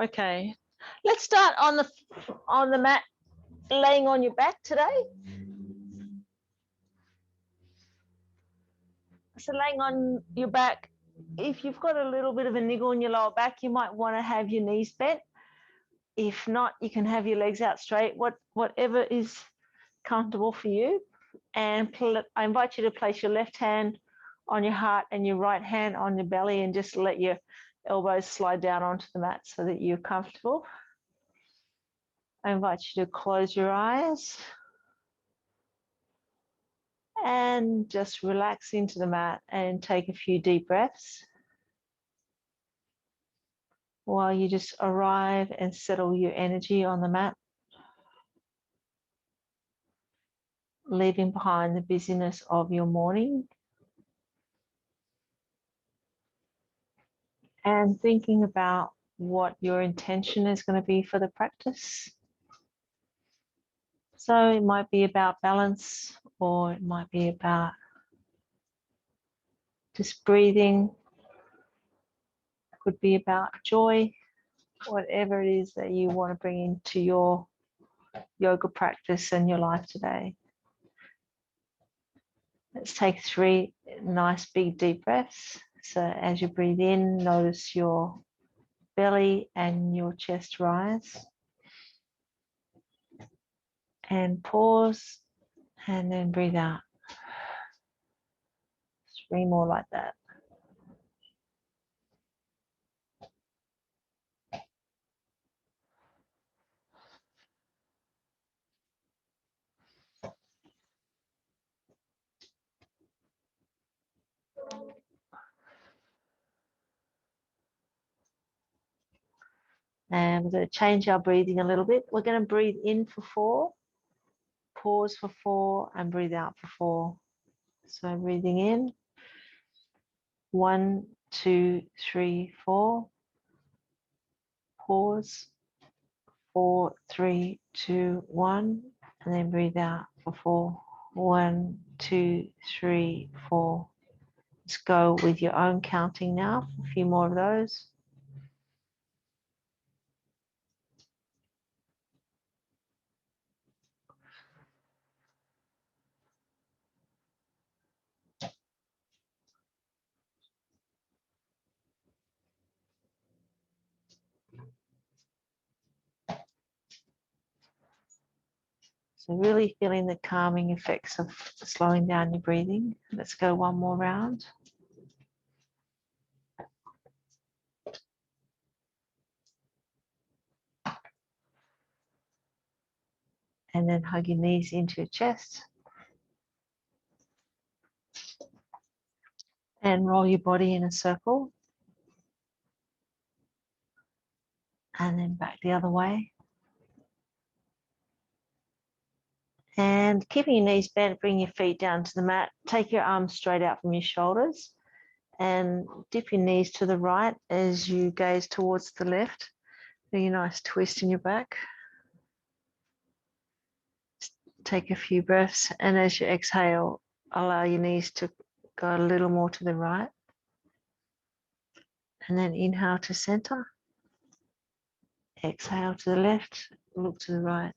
Okay, let's start on the mat, laying on your back today. So laying on your back, if you've got a little bit of a niggle in your lower back, you might want to have your knees bent. If not, you can have your legs out straight, whatever is comfortable for you. And I invite you to place your left hand on your heart and your right hand on your belly, and just let your elbows slide down onto the mat so that you're comfortable. I invite you to close your eyes and just relax into the mat and take a few deep breaths while you just arrive and settle your energy on the mat, leaving behind the busyness of your morning and thinking about what your intention is going to be for the practice. So it might be about balance, or it might be about just breathing. It could be about joy, whatever it is that you want to bring into your yoga practice and your life today. Let's take 3 nice big deep breaths. So as you breathe in, notice your belly and your chest rise. And pause, and then breathe out. 3 more like that. And we're going to change our breathing a little bit. We're going to breathe in for 4, pause for 4, and breathe out for 4. So breathing in, 1, 2, 3, 4. Pause, 4, 3, 2, 1, and then breathe out for 4. 1, 2, 3, 4. Let's go with your own counting now. A few more of those. So really feeling the calming effects of slowing down your breathing. Let's go one more round. And then hug your knees into your chest. And roll your body in a circle. And then back the other way. And keeping your knees bent, bring your feet down to the mat. Take your arms straight out from your shoulders. And dip your knees to the right as you gaze towards the left. Do a nice twist in your back. Take a few breaths, and as you exhale, allow your knees to go a little more to the right. And then inhale to center. Exhale to the left, look to the right.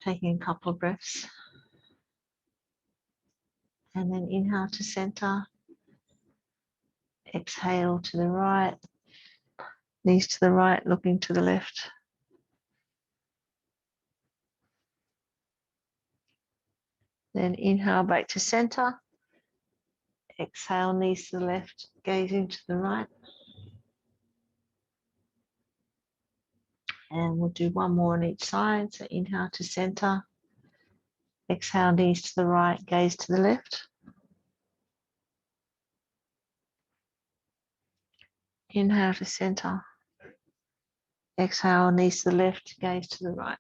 Taking a couple of breaths. And then inhale to center. Exhale to the right. Knees to the right, looking to the left. Then inhale back to center. Exhale, knees to the left, gazing to the right. And we'll do one more on each side. So inhale to center. Exhale, knees to the right, gaze to the left. Inhale to center. Exhale, knees to the left, gaze to the right.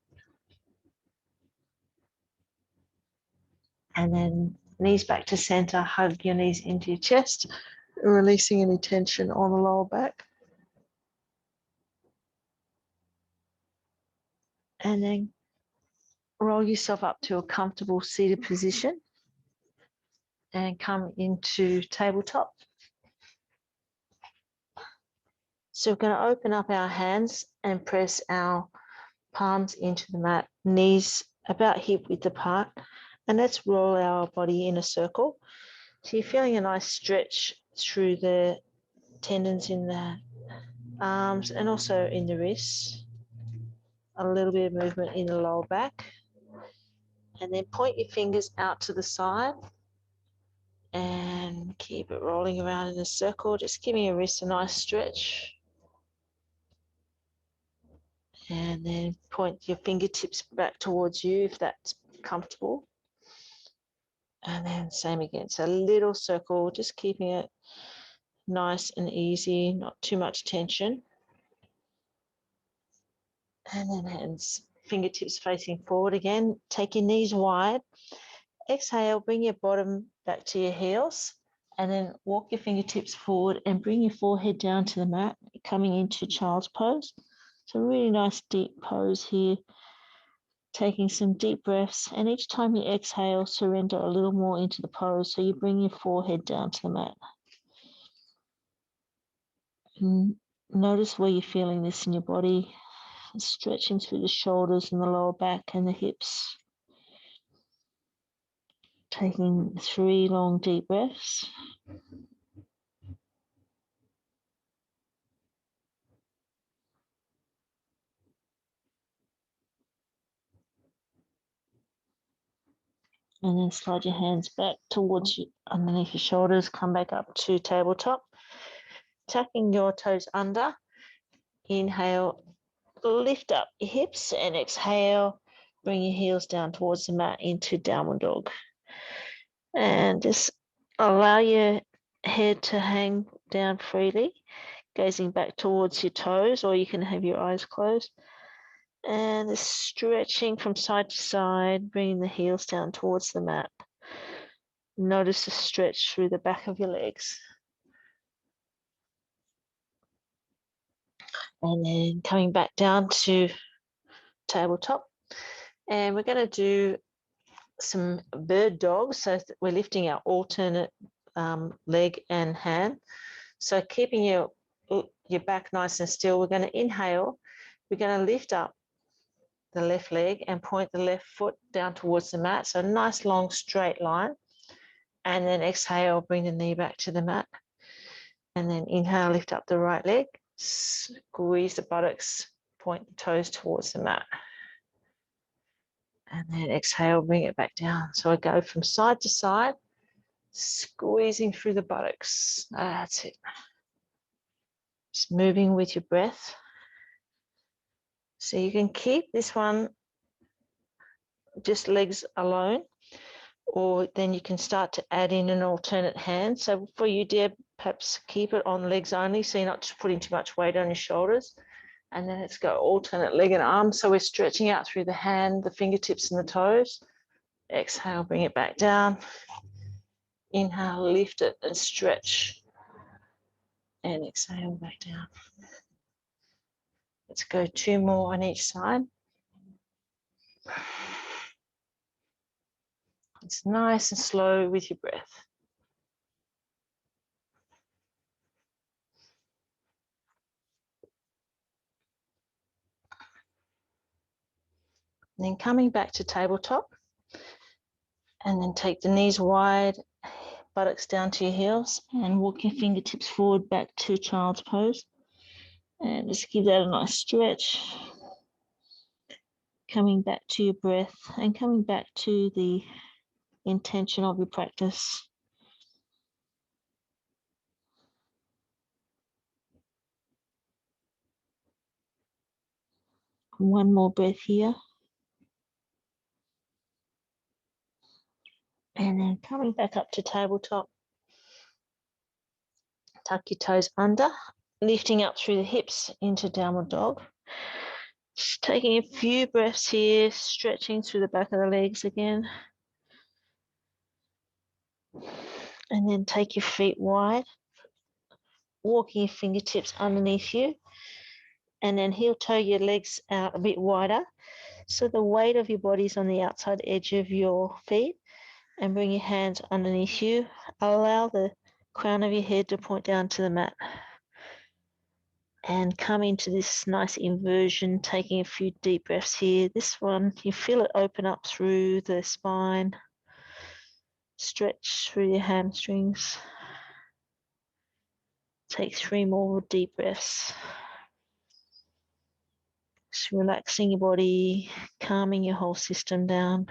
And then knees back to center, hug your knees into your chest, releasing any tension on the lower back. And then roll yourself up to a comfortable seated position and come into tabletop. So we're going to open up our hands and press our palms into the mat, knees about hip width apart, and let's roll our body in a circle. So you're feeling a nice stretch through the tendons in the arms and also in the wrists. A little bit of movement in the lower back. And then point your fingers out to the side and keep it rolling around in a circle, just giving your wrist a nice stretch. And then point your fingertips back towards you if that's comfortable. And then same again. So a little circle, just keeping it nice and easy, not too much tension. And then hands, fingertips facing forward again. Take your knees wide. Exhale, bring your bottom back to your heels. And then walk your fingertips forward and bring your forehead down to the mat, coming into child's pose. So really nice deep pose here. Taking some deep breaths, and each time you exhale, surrender a little more into the pose. So you bring your forehead down to the mat. And notice where you're feeling this in your body, stretching through the shoulders and the lower back and the hips. Taking 3 long deep breaths. And then slide your hands back towards you, underneath your shoulders, come back up to tabletop. Tucking your toes under. Inhale, lift up your hips, and exhale, bring your heels down towards the mat into downward dog. And just allow your head to hang down freely, gazing back towards your toes, or you can have your eyes closed. And just stretching from side to side, bringing the heels down towards the mat. Notice the stretch through the back of your legs. And then coming back down to tabletop. And we're going to do some bird dogs. So we're lifting our alternate leg and hand. So keeping your back nice and still, we're going to inhale. We're going to lift up the left leg and point the left foot down towards the mat. So a nice long straight line. And then exhale, bring the knee back to the mat. And then inhale, lift up the right leg. Squeeze the buttocks, point the toes towards the mat. And then exhale, bring it back down. So I go from side to side, squeezing through the buttocks. That's it. Just moving with your breath. So you can keep this one just legs alone, or then you can start to add in an alternate hand. So for you, Deb, perhaps keep it on legs only, so you're not just putting too much weight on your shoulders. And then let's go alternate leg and arm. So we're stretching out through the hand, the fingertips and the toes. Exhale, bring it back down. Inhale, lift it and stretch. And exhale, back down. Let's go 2 more on each side. It's nice and slow with your breath. Then coming back to tabletop, and then take the knees wide, buttocks down to your heels, and walk your fingertips forward back to child's pose. And just give that a nice stretch. Coming back to your breath and coming back to the intention of your practice. One more breath here. And then coming back up to tabletop. Tuck your toes under, lifting up through the hips into downward dog. Just taking a few breaths here, stretching through the back of the legs again. And then take your feet wide, walking your fingertips underneath you. And then heel toe your legs out a bit wider. So the weight of your body is on the outside edge of your feet. And bring your hands underneath you. Allow the crown of your head to point down to the mat. and come into this nice inversion, taking a few deep breaths here. This one, you feel it open up through the spine, stretch through your hamstrings. Take 3 more deep breaths. Just relaxing your body, calming your whole system down.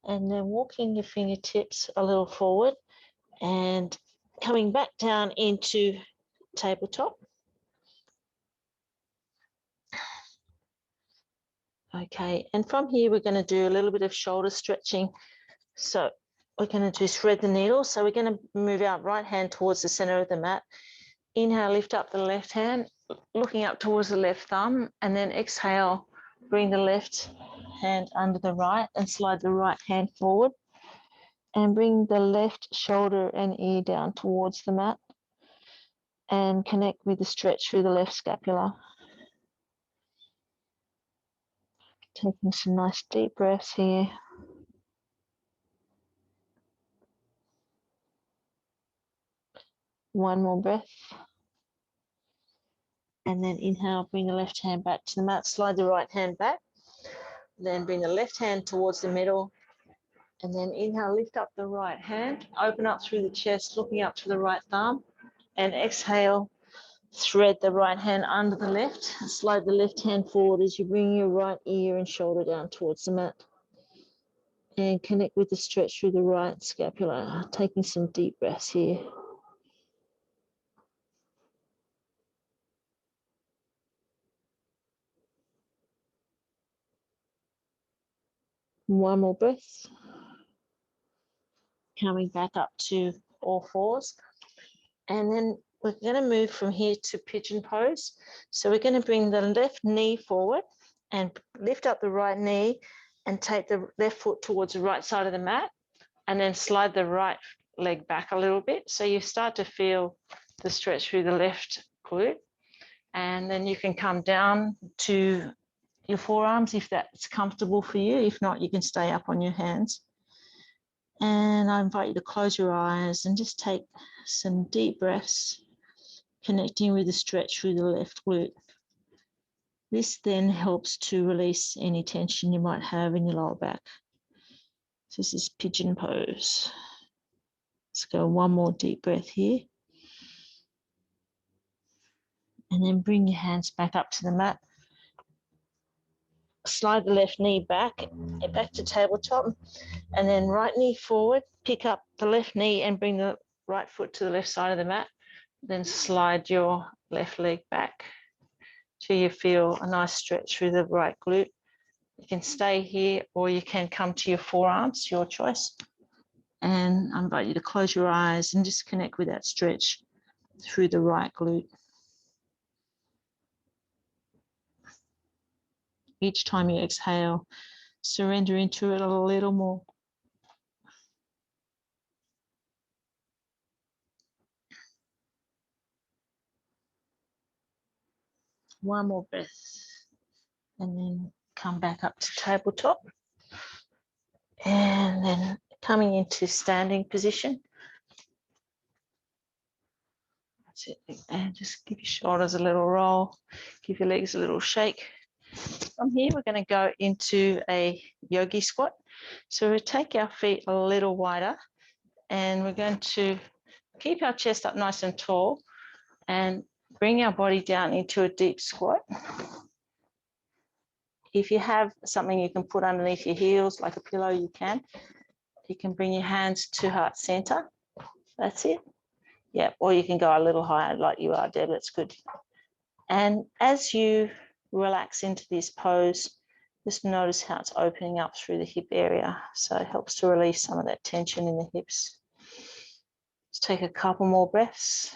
And then walking your fingertips a little forward and coming back down into tabletop. Okay, and from here we're going to do a little bit of shoulder stretching. So we're going to do thread the needle. So we're going to move our right hand towards the center of the mat. Inhale, lift up the left hand, looking up towards the left thumb, and then exhale, bring the left hand under the right and slide the right hand forward and bring the left shoulder and ear down towards the mat and connect with the stretch through the left scapula. Taking some nice deep breaths here. One more breath. And then inhale, bring the left hand back to the mat, slide the right hand back. Then bring the left hand towards the middle. And then inhale, lift up the right hand, open up through the chest, looking up to the right thumb. And exhale, thread the right hand under the left, slide the left hand forward as you bring your right ear and shoulder down towards the mat. And connect with the stretch through the right scapula, taking some deep breaths here. One more breath. Coming back up to all fours. And then we're going to move from here to pigeon pose. So we're going to bring the left knee forward and lift up the right knee and take the left foot towards the right side of the mat and then slide the right leg back a little bit. So you start to feel the stretch through the left glute. And then you can come down to your forearms if that's comfortable for you. If not, you can stay up on your hands. And I invite you to close your eyes and just take some deep breaths, connecting with the stretch through the left glute. This then helps to release any tension you might have in your lower back. So this is pigeon pose. Let's go one more deep breath here. And then bring your hands back up to the mat. Slide the left knee back to tabletop, and then right knee forward, pick up the left knee and bring the right foot to the left side of the mat. Then slide your left leg back till you feel a nice stretch through the right glute. You can stay here or you can come to your forearms, your choice. And I invite you to close your eyes and just connect with that stretch through the right glute. Each time you exhale, surrender into it a little more. One more breath. And then come back up to tabletop. And then coming into standing position. That's it. And just give your shoulders a little roll. Give your legs a little shake. From here, we're going to go into a yogi squat. So we'll take our feet a little wider and we're going to keep our chest up nice and tall and bring our body down into a deep squat. If you have something you can put underneath your heels, like a pillow, you can. You can bring your hands to heart center. That's it. Yeah, or you can go a little higher like you are, Deb. That's good. And as you relax into this pose, just notice how it's opening up through the hip area. So it helps to release some of that tension in the hips. Let's take a couple more breaths.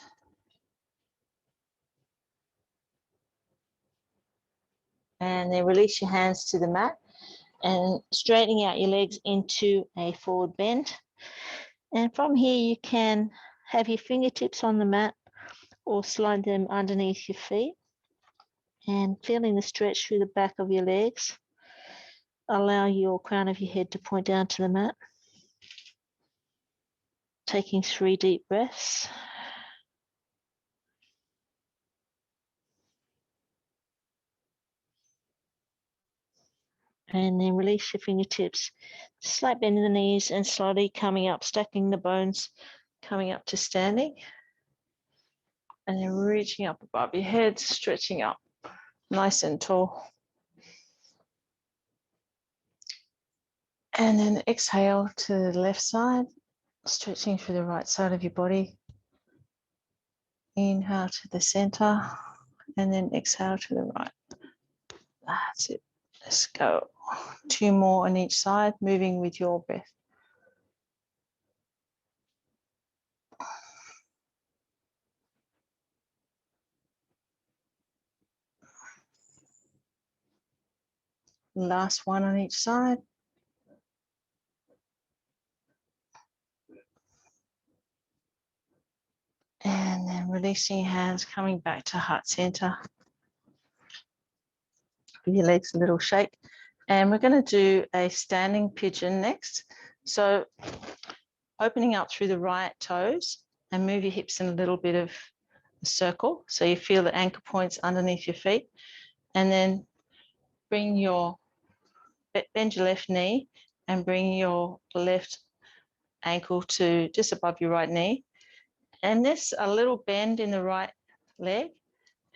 And then release your hands to the mat and straightening out your legs into a forward bend. And from here, you can have your fingertips on the mat or slide them underneath your feet and feeling the stretch through the back of your legs. allow your crown of your head to point down to the mat. Taking 3 deep breaths. And then release your fingertips. Slight bend in the knees and slowly coming up, stacking the bones, coming up to standing. And then reaching up above your head, stretching up nice and tall. And then exhale to the left side, stretching through the right side of your body. Inhale to the center, and then exhale to the right. That's it. Let's go. 2 more on each side, moving with your breath. Last one on each side. And then releasing your hands, coming back to heart center. Give your legs a little shake. And we're going to do a standing pigeon next. So opening up through the right toes and move your hips in a little bit of a circle. So you feel the anchor points underneath your feet. And then bend your left knee and bring your left ankle to just above your right knee. And this a little bend in the right leg,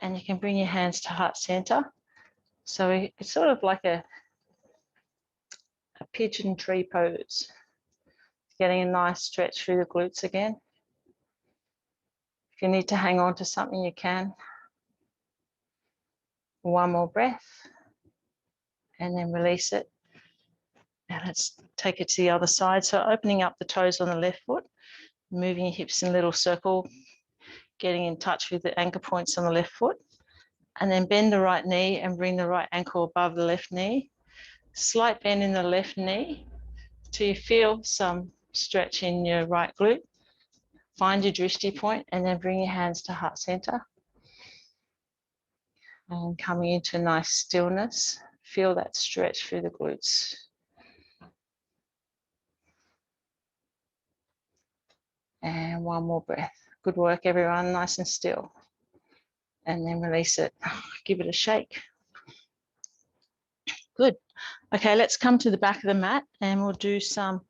and you can bring your hands to heart center. So it's sort of like a pigeon tree pose. Getting a nice stretch through the glutes again. If you need to hang on to something, you can. One more breath, and then release it. And let's take it to the other side. So opening up the toes on the left foot, moving your hips in a little circle, getting in touch with the anchor points on the left foot, and then bend the right knee and bring the right ankle above the left knee. Slight bend in the left knee till you feel some stretch in your right glute. Find your drishti point and then bring your hands to heart center. And coming into nice stillness, feel that stretch through the glutes. And one more breath. Good work, everyone. Nice and still. And then release it. Give it a shake. Good. Okay, let's come to the back of the mat and we'll do some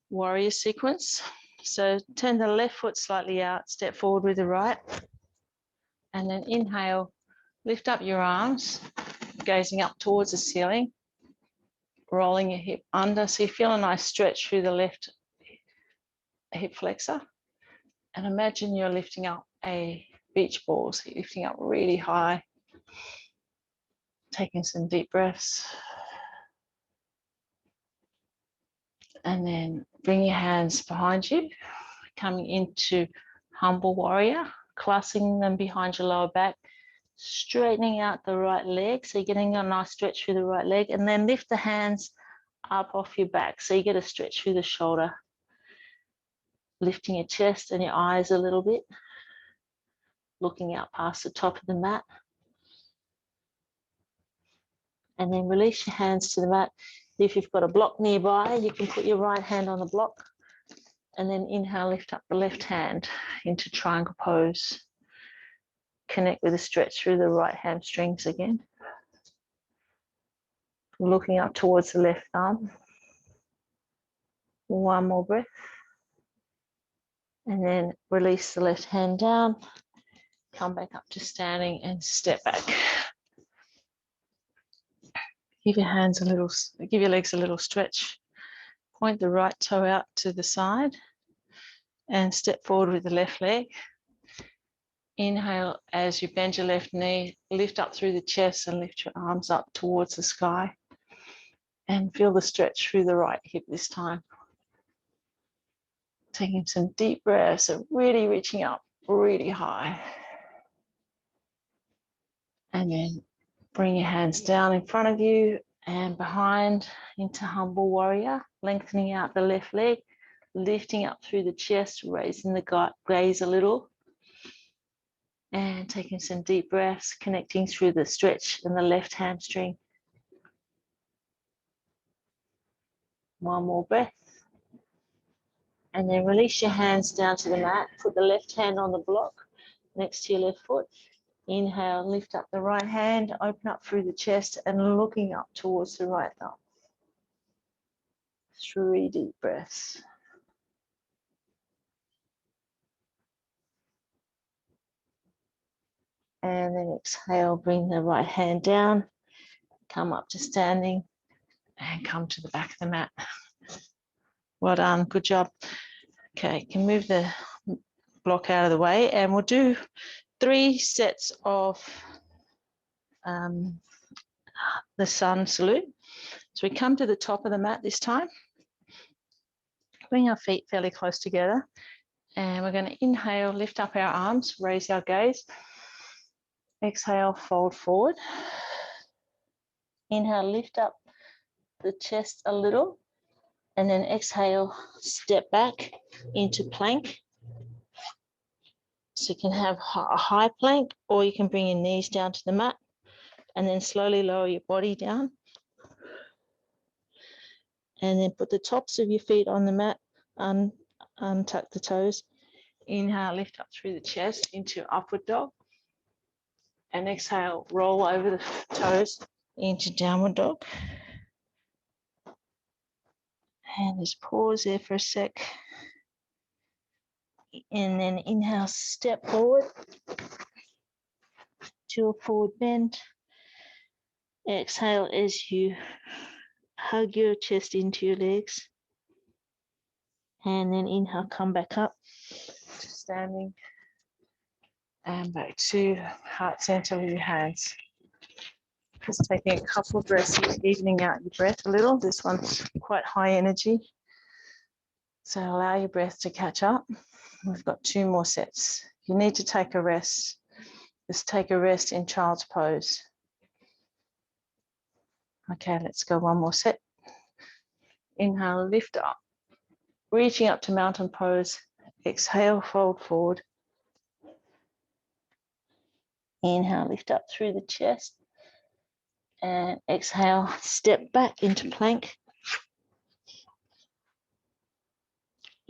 warrior sequence. So turn the left foot slightly out, step forward with the right. And then inhale, lift up your arms, gazing up towards the ceiling, rolling your hip under. So you feel a nice stretch through the left hip flexor. And imagine you're lifting up a beach ball. So you're lifting up really high, taking some deep breaths. And then bring your hands behind you, coming into humble warrior, clasping them behind your lower back, straightening out the right leg. So you're getting a nice stretch through the right leg, and then lift the hands up off your back. So you get a stretch through the shoulder, lifting your chest and your eyes a little bit, looking out past the top of the mat. And then release your hands to the mat. If you've got a block nearby, you can put your right hand on the block. And then inhale, lift up the left hand into triangle pose. Connect with a stretch through the right hamstrings again. Looking up towards the left thumb. One more breath. And then release the left hand down. Come back up to standing and step back. Give your hands a little, give your legs a little stretch. Point the right toe out to the side and step forward with the left leg. Inhale as you bend your left knee, lift up through the chest and lift your arms up towards the sky. And feel the stretch through the right hip this time. Taking some deep breaths and really reaching up really high. And then bring your hands down in front of you and behind into humble warrior, lengthening out the left leg, lifting up through the chest, raising the gaze a little. And taking some deep breaths, connecting through the stretch in the left hamstring. One more breath. And then release your hands down to the mat. Put the left hand on the block next to your left foot. Inhale, lift up the right hand, open up through the chest and looking up towards the right thumb. 3 deep breaths. And then exhale, bring the right hand down, come up to standing and come to the back of the mat. Well done, good job. Okay, you can move the block out of the way and we'll do 3 sets of the sun salute. So we come to the top of the mat this time. Bring our feet fairly close together and we're going to inhale, lift up our arms, raise our gaze. Exhale, fold forward. Inhale, lift up the chest a little and then exhale, step back into plank. So you can have a high plank or you can bring your knees down to the mat and then slowly lower your body down. And then put the tops of your feet on the mat, untuck the toes. Inhale, lift up through the chest into upward dog. And exhale, roll over the toes into downward dog. And just pause there for a sec. And then inhale, step forward to a forward bend. Exhale as you hug your chest into your legs. And then inhale, come back up to standing. And back to heart center with your hands. Just taking a couple of breaths, evening out your breath a little. This one's quite high energy. So allow your breath to catch up. We've got 2 more sets. You need to take a rest. Just take a rest in child's pose. Okay, let's go 1 more set. Inhale, lift up. Reaching up to mountain pose. Exhale, fold forward. Inhale, lift up through the chest. And exhale, step back into plank.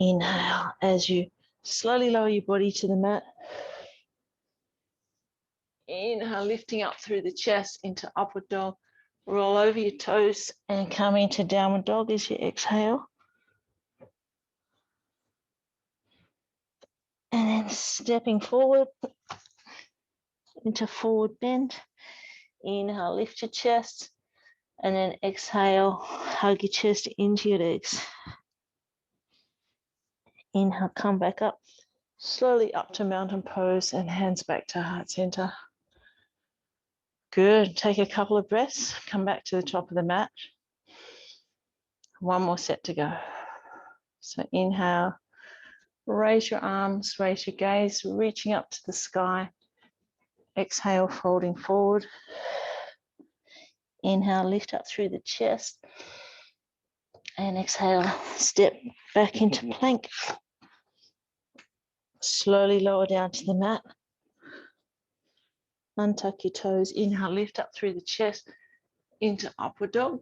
Inhale as you slowly lower your body to the mat. Inhale, lifting up through the chest into upward dog. Roll over your toes and come into downward dog as you exhale. And then stepping forward into forward bend. Inhale, lift your chest. And then exhale, hug your chest into your legs. Inhale, come back up. Slowly up to mountain pose and hands back to heart center. Good. Take a couple of breaths. Come back to the top of the mat. 1 more set to go. So inhale, raise your arms, raise your gaze, reaching up to the sky. Exhale, folding forward. Inhale, lift up through the chest. And exhale, step back into plank. Slowly lower down to the mat. Untuck your toes. Inhale, lift up through the chest into upward dog.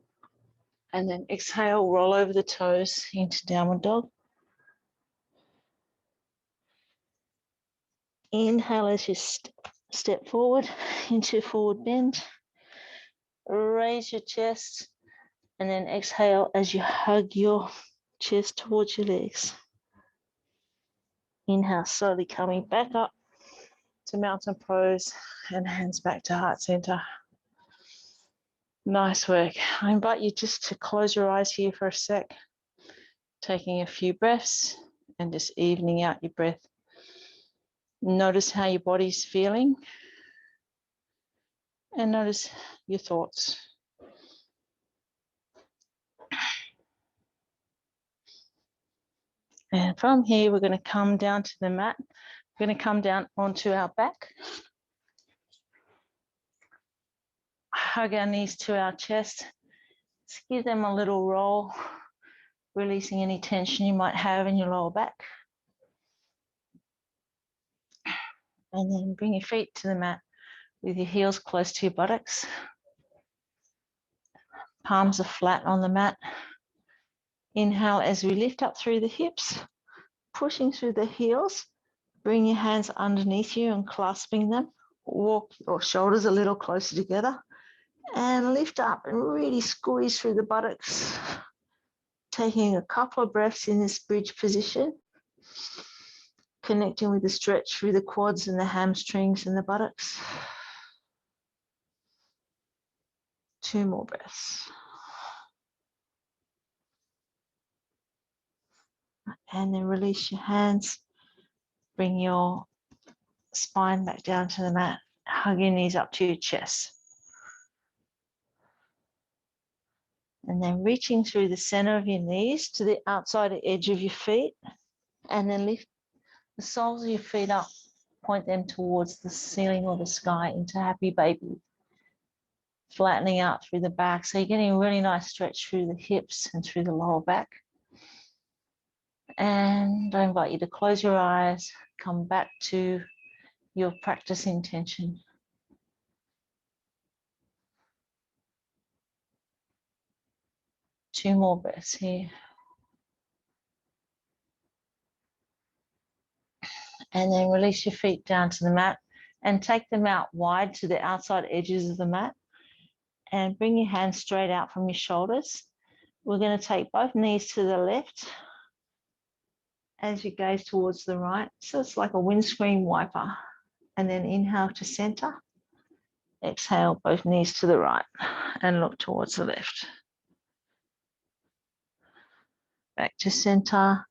And then exhale, roll over the toes into downward dog. Inhale as you step forward into forward bend. Raise your chest. And then exhale as you hug your chest towards your legs. Inhale, slowly coming back up to mountain pose and hands back to heart center. Nice work. I invite you just to close your eyes here for a sec, taking a few breaths and just evening out your breath. Notice how your body's feeling and notice your thoughts. And from here, we're going to come down to the mat. We're going to come down onto our back. Hug our knees to our chest. Just give them a little roll, releasing any tension you might have in your lower back. And then bring your feet to the mat with your heels close to your buttocks. Palms are flat on the mat. Inhale as we lift up through the hips, pushing through the heels. Bring your hands underneath you and clasping them. Walk your shoulders a little closer together and lift up and really squeeze through the buttocks. Taking a couple of breaths in this bridge position, connecting with the stretch through the quads and the hamstrings and the buttocks. 2 more breaths. And then release your hands. Bring your spine back down to the mat. Hug your knees up to your chest. And then reaching through the center of your knees to the outside edge of your feet. And then lift the soles of your feet up. Point them towards the ceiling or the sky into happy baby. Flattening out through the back. So you're getting a really nice stretch through the hips and through the lower back. And I invite you to close your eyes, come back to your practice intention. Two more breaths here. And then release your feet down to the mat and take them out wide to the outside edges of the mat. And bring your hands straight out from your shoulders. We're going to take both knees to the left as you gaze towards the right. So it's like a windscreen wiper. And then inhale to center. Exhale, both knees to the right and look towards the left. Back to center,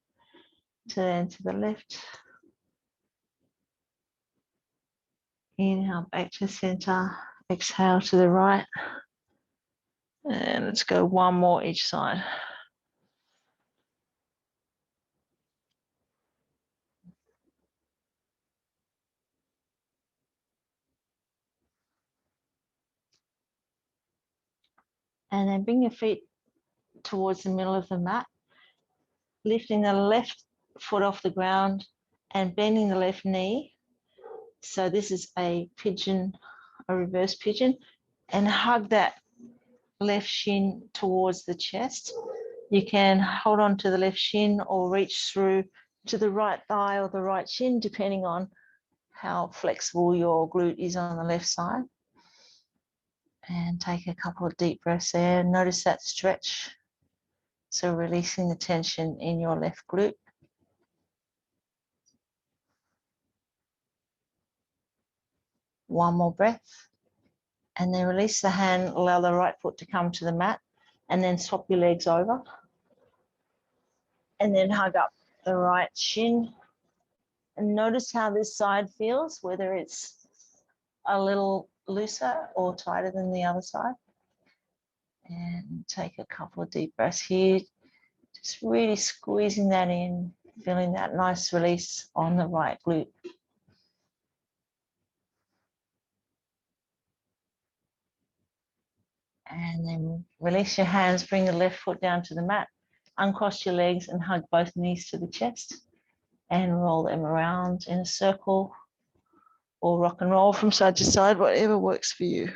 then to the left. Inhale, back to center. Exhale to the right. And let's go one more each side. And then bring your feet towards the middle of the mat, lifting the left foot off the ground and bending the left knee. So this is a pigeon, a reverse pigeon, and hug that left shin towards the chest. You can hold on to the left shin or reach through to the right thigh or the right shin, depending on how flexible your glute is on the left side. And take a couple of deep breaths there. Notice that stretch. So releasing the tension in your left glute. One more breath. And then release the hand, allow the right foot to come to the mat, and then swap your legs over. And then hug up the right shin. And notice how this side feels, whether it's a little looser or tighter than the other side. And take a couple of deep breaths here. Just really squeezing that in, feeling that nice release on the right glute. And then release your hands, bring the left foot down to the mat, uncross your legs and hug both knees to the chest and roll them around in a circle or rock and roll from side to side, whatever works for you.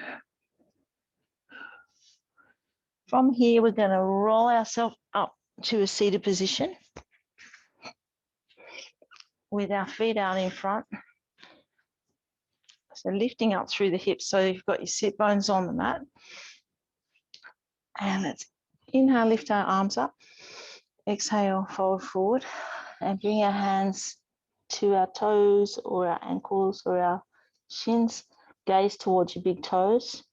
From here, we're going to roll ourselves up to a seated position with our feet out in front. So lifting up through the hips. So you've got your sit bones on the mat. And let's inhale, lift our arms up. Exhale, fold forward and bring our hands to our toes or our ankles or our shins. Gaze towards your big toes.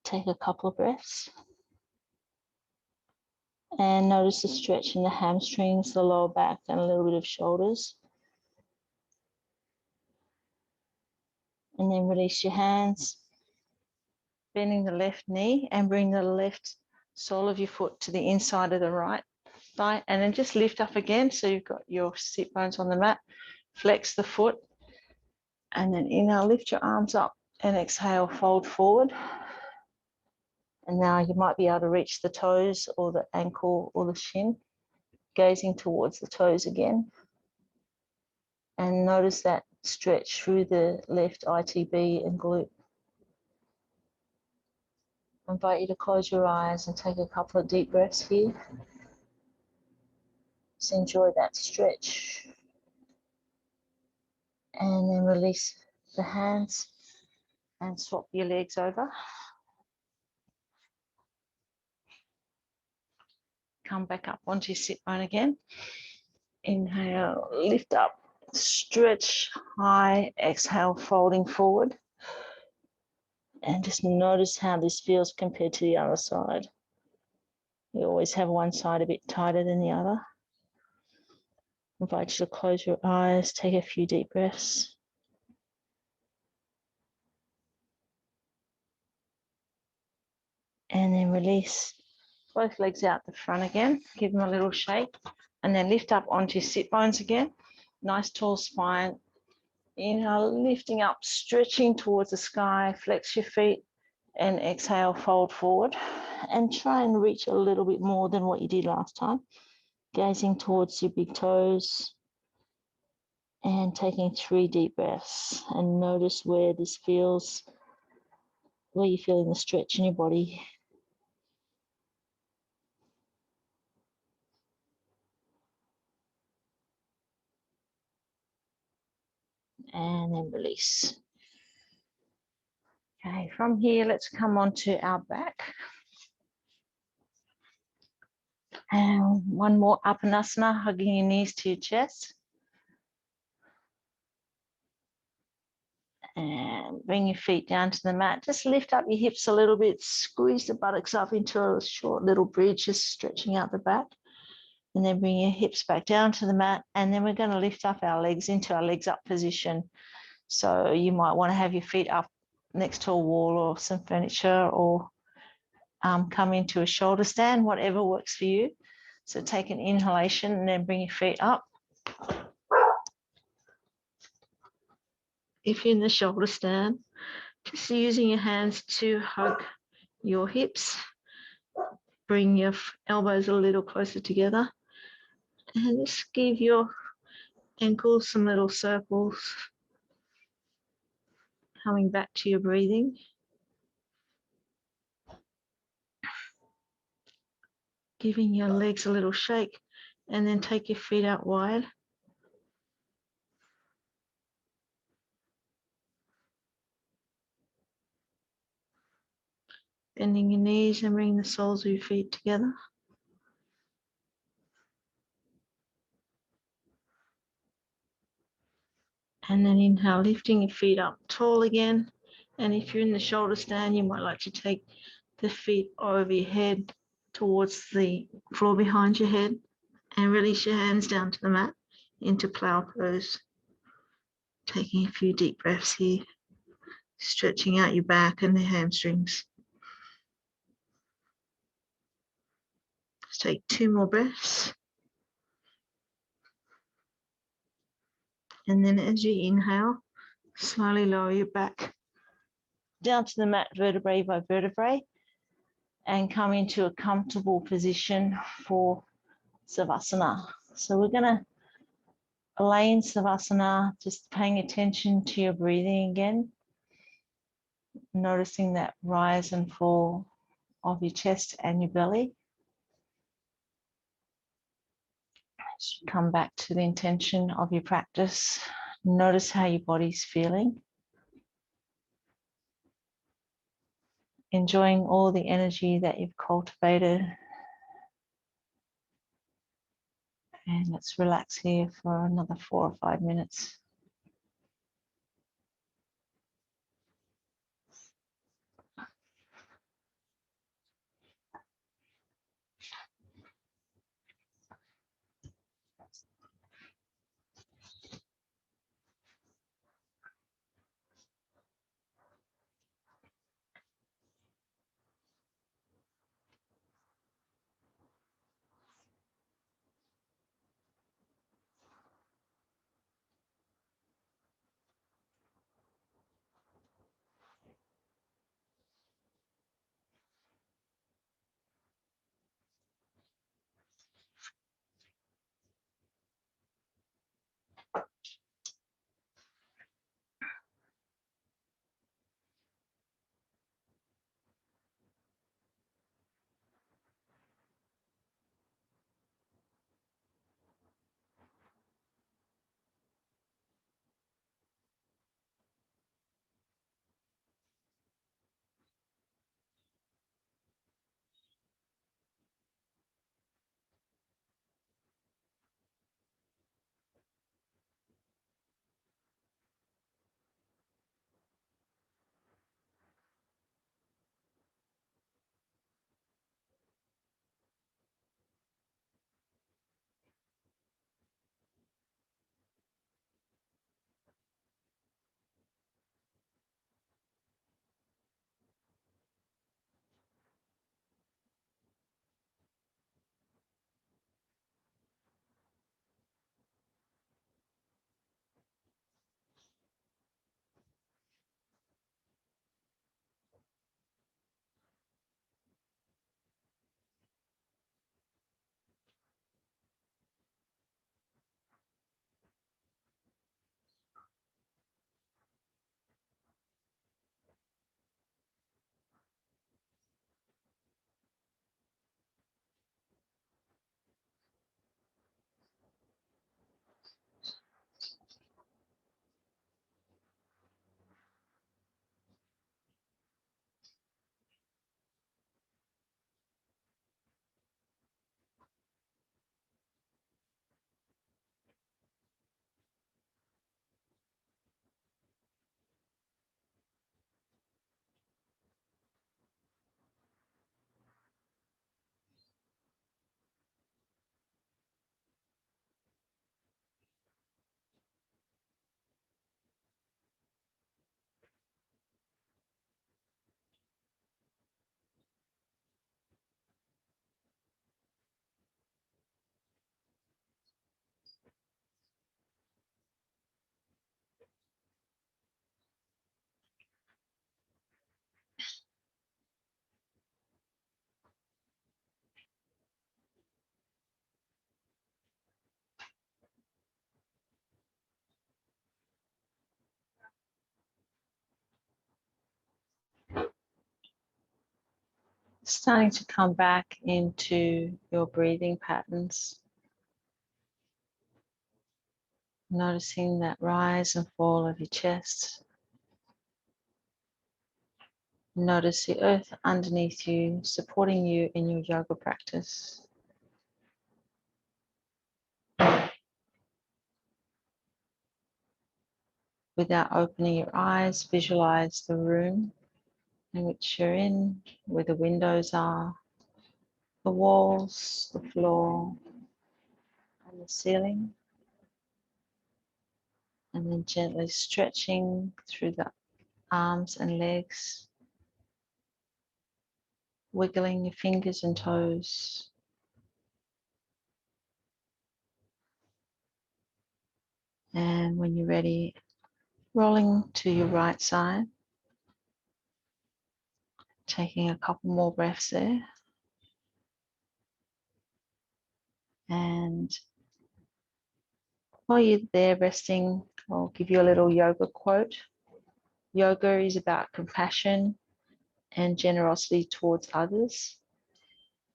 Take a couple of breaths. And notice the stretch in the hamstrings, the lower back, and a little bit of shoulders. And then release your hands, bending the left knee and bring the left sole of your foot to the inside of the right thigh. And then just lift up again. So you've got your sit bones on the mat. Flex the foot. And then inhale, lift your arms up and exhale, fold forward. And now you might be able to reach the toes or the ankle or the shin, gazing towards the toes again. And notice that stretch through the left ITB and glute. I invite you to close your eyes and take a couple of deep breaths here. Just enjoy that stretch. And then release the hands and swap your legs over. Come back up onto your sit bone again. Inhale, lift up, stretch high, exhale, folding forward. And just notice how this feels compared to the other side. You always have one side a bit tighter than the other. I invite you to close your eyes, take a few deep breaths. And then release both legs out the front again. Give them a little shake. And then lift up onto your sit bones again. Nice tall spine. Inhale, lifting up, stretching towards the sky. Flex your feet. And exhale, fold forward. And try and reach a little bit more than what you did last time. Gazing towards your big toes. And taking 3 deep breaths. And notice where this feels, where you're feeling the stretch in your body. And then release. Okay, from here, let's come on to our back. And one more Apanasana, hugging your knees to your chest. And bring your feet down to the mat. Just lift up your hips a little bit, squeeze the buttocks up into a short little bridge, just stretching out the back. And then bring your hips back down to the mat. And then we're going to lift up our legs into our legs up position. So you might want to have your feet up next to a wall or some furniture, or come into a shoulder stand, whatever works for you. So take an inhalation and then bring your feet up. If you're in the shoulder stand, just using your hands to hug your hips. Bring your elbows a little closer together. And just give your ankles some little circles. Coming back to your breathing. Giving your legs a little shake. And then take your feet out wide. Bending your knees and bring the soles of your feet together. And then inhale, lifting your feet up tall again. And if you're in the shoulder stand, you might like to take the feet over your head towards the floor behind your head and release your hands down to the mat into plow pose. Taking a few deep breaths here, stretching out your back and the hamstrings. Let's take 2 more breaths. And then as you inhale, slowly lower your back down to the mat vertebrae by vertebrae and come into a comfortable position for Savasana. So we're going to lay in Savasana, just paying attention to your breathing again, noticing that rise and fall of your chest and your belly. As you come back to the intention of your practice, notice how your body's feeling. Enjoying all the energy that you've cultivated. And let's relax here for another 4 or 5 minutes. Starting to come back into your breathing patterns. Noticing that rise and fall of your chest. Notice the earth underneath you, supporting you in your yoga practice. Without opening your eyes, visualize the room in which you're in, where the windows are, the walls, the floor, and the ceiling. And then gently stretching through the arms and legs, wiggling your fingers and toes. And when you're ready, rolling to your right side, taking a couple more breaths there. And while you're there resting, I'll give you a little yoga quote. Yoga is about compassion and generosity towards others.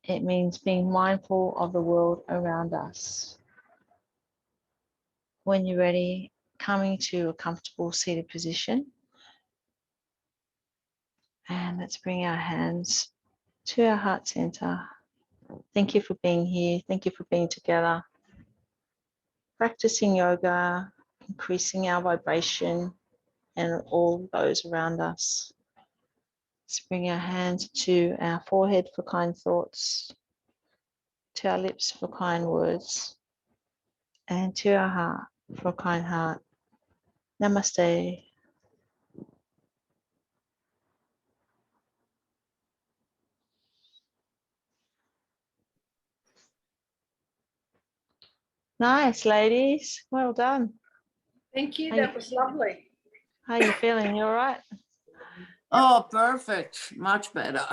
It means being mindful of the world around us. When you're ready, coming to a comfortable seated position. And let's bring our hands to our heart center. Thank you for being here. Thank you for being together. Practicing yoga, increasing our vibration and all those around us. Let's bring our hands to our forehead for kind thoughts, to our lips for kind words, and to our heart for a kind heart. Namaste. Nice, ladies. Well done. Thank you. That was lovely. How are you feeling? You all right? Oh, perfect. Much better.